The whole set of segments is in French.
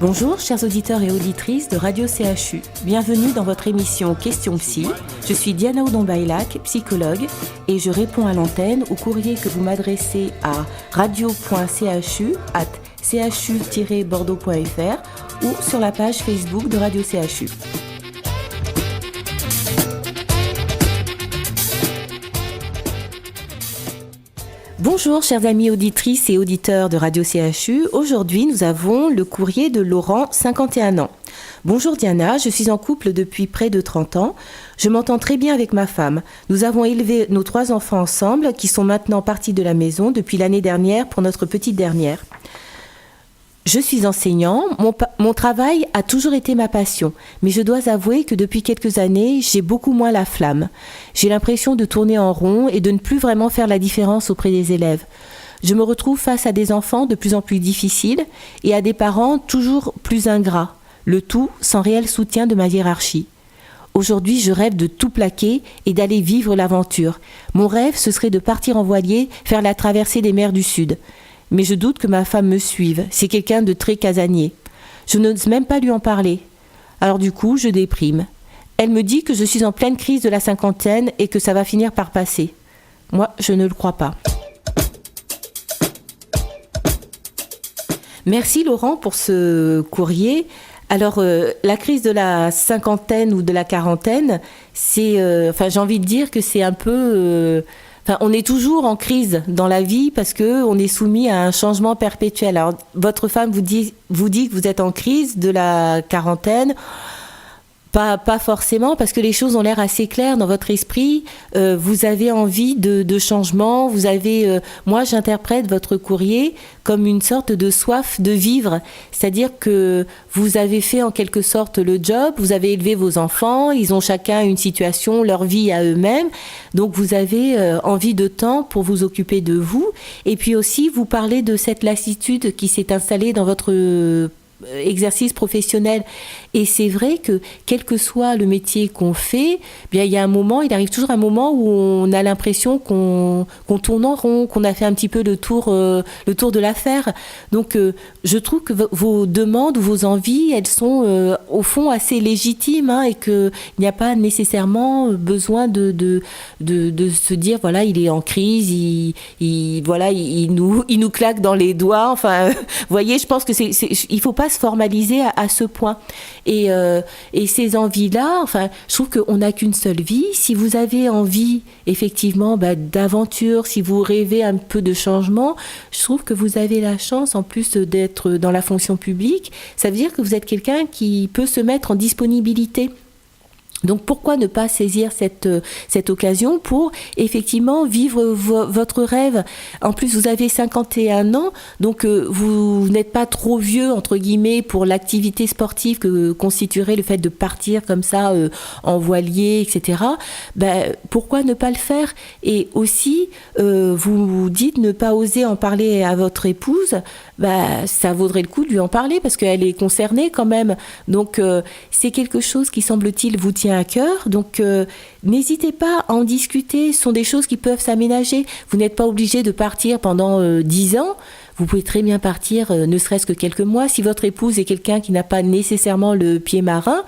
Bonjour chers auditeurs et auditrices de Radio CHU. Bienvenue dans votre émission Question Psy. Je suis Diana Oudon-Baylac, psychologue, et je réponds à l'antenne au courrier que vous m'adressez à radio.chu@chu-bordeaux.fr ou sur la page Facebook de Radio CHU. Bonjour chers amis auditrices et auditeurs de Radio CHU. Aujourd'hui, nous avons le courrier de Laurent, 51 ans. Bonjour Diana, je suis en couple depuis près de 30 ans. Je m'entends très bien avec ma femme. Nous avons élevé nos 3 enfants ensemble qui sont maintenant partis de la maison depuis l'année dernière pour notre petite dernière. Je suis enseignant, mon travail a toujours été ma passion, mais je dois avouer que depuis quelques années, j'ai beaucoup moins la flamme. J'ai l'impression de tourner en rond et de ne plus vraiment faire la différence auprès des élèves. Je me retrouve face à des enfants de plus en plus difficiles et à des parents toujours plus ingrats, le tout sans réel soutien de ma hiérarchie. Aujourd'hui, je rêve de tout plaquer et d'aller vivre l'aventure. Mon rêve, ce serait de partir en voilier, faire la traversée des mers du Sud. Mais je doute que ma femme me suive. C'est quelqu'un de très casanier. Je n'ose même pas lui en parler. Alors du coup, je déprime. Elle me dit que je suis en pleine crise de la cinquantaine et que ça va finir par passer. Moi, je ne le crois pas. Merci Laurent pour ce courrier. Alors, la crise de la cinquantaine ou de la quarantaine, c'est, j'ai envie de dire que c'est un peu... on est toujours en crise dans la vie parce qu'on est soumis à un changement perpétuel. Alors, votre femme vous dit que vous êtes en crise de la quarantaine. Pas forcément, parce que les choses ont l'air assez claires dans votre esprit. Vous avez envie de changement. Moi, j'interprète votre courrier comme une sorte de soif de vivre. C'est-à-dire que vous avez fait en quelque sorte le job, vous avez élevé vos enfants, ils ont chacun une situation, leur vie à eux-mêmes. Donc, vous avez envie de temps pour vous occuper de vous. Et puis aussi, vous parlez de cette lassitude qui s'est installée dans votre exercice professionnel. Et c'est vrai que quel que soit le métier qu'on fait, bien il arrive toujours un moment où on a l'impression qu'on tourne en rond, qu'on a fait un petit peu le tour de l'affaire. Donc je trouve que vos demandes ou vos envies, elles sont au fond assez légitimes, et qu'il n'y a pas nécessairement besoin de se dire voilà, il est en crise, il nous claque dans les doigts. Enfin, vous voyez, je pense que il faut pas se formaliser à ce point. Et ces envies-là, je trouve qu'on n'a qu'une seule vie. Si vous avez envie, effectivement, d'aventure, si vous rêvez un peu de changement, je trouve que vous avez la chance, en plus d'être dans la fonction publique, ça veut dire que vous êtes quelqu'un qui peut se mettre en disponibilité. Donc pourquoi ne pas saisir cette occasion pour effectivement vivre votre rêve. En plus, vous avez 51 ans, donc vous n'êtes pas trop vieux, entre guillemets, pour l'activité sportive que constituerait le fait de partir comme ça en voilier, etc. Pourquoi ne pas le faire? Et aussi, vous dites ne pas oser en parler à votre épouse. Ça vaudrait le coup de lui en parler parce qu'elle est concernée quand même. Donc c'est quelque chose qui, semble-t-il, vous tient à cœur. Donc n'hésitez pas à en discuter. Ce sont des choses qui peuvent s'aménager. Vous n'êtes pas obligé de partir pendant 10 ans. Vous pouvez très bien partir ne serait-ce que quelques mois. Si votre épouse est quelqu'un qui n'a pas nécessairement le pied marin,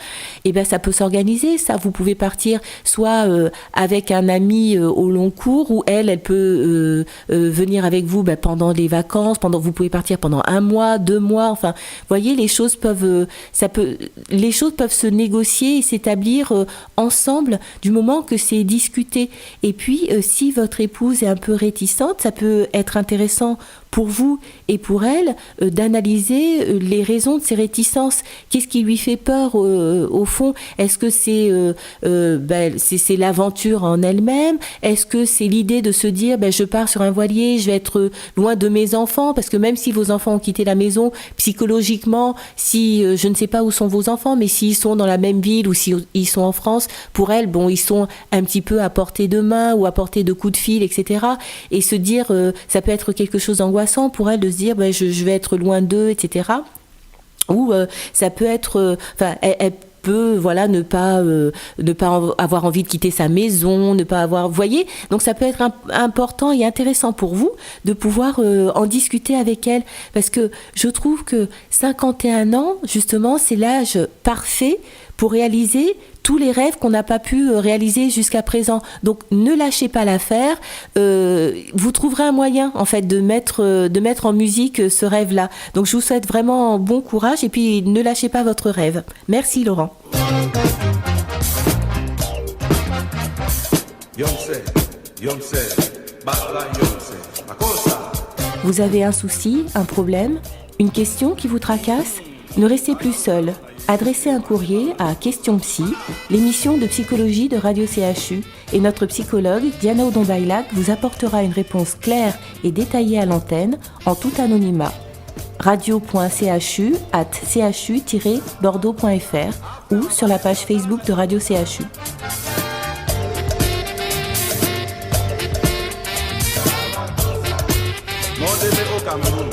ça peut s'organiser. Ça, vous pouvez partir soit avec un ami au long cours, ou elle peut venir avec vous pendant les vacances. Vous pouvez partir pendant 1 mois, 2 mois. Enfin, vous voyez, les choses peuvent se négocier et s'établir ensemble du moment que c'est discuté. Et puis, si votre épouse est un peu réticente, ça peut être intéressant pour vous et pour elle d'analyser les raisons de ces réticences. Qu'est-ce qui lui fait peur au fond? Est-ce que c'est l'aventure en elle-même? Est-ce que c'est l'idée de se dire je pars sur un voilier, je vais être loin de mes enfants? Parce que même si vos enfants ont quitté la maison, psychologiquement, si je ne sais pas où sont vos enfants, mais s'ils sont dans la même ville ou s'ils sont en France, pour elle, ils sont un petit peu à portée de main ou à portée de coup de fil, etc. Et se dire, ça peut être quelque chose d'angoissant pour elle de se dire je vais être loin d'eux, etc. Ou ça peut être, elle peut, voilà, ne pas avoir envie de quitter sa maison, ne pas avoir, vous voyez, donc ça peut être important et intéressant pour vous de pouvoir en discuter avec elle, parce que je trouve que 51 ans, justement, c'est l'âge parfait pour réaliser tous les rêves qu'on n'a pas pu réaliser jusqu'à présent. Donc ne lâchez pas l'affaire. Vous trouverez un moyen en fait de mettre en musique ce rêve-là. Donc je vous souhaite vraiment bon courage et puis ne lâchez pas votre rêve. Merci Laurent. Vous avez un souci, un problème, une question qui vous tracasse ? Ne restez plus seul. Adressez un courrier à Question Psy, l'émission de psychologie de Radio CHU, et notre psychologue Diana Odon-Bailac vous apportera une réponse claire et détaillée à l'antenne, en tout anonymat. radio.chu@chu-bordeaux.fr ou sur la page Facebook de Radio CHU. Cameroun,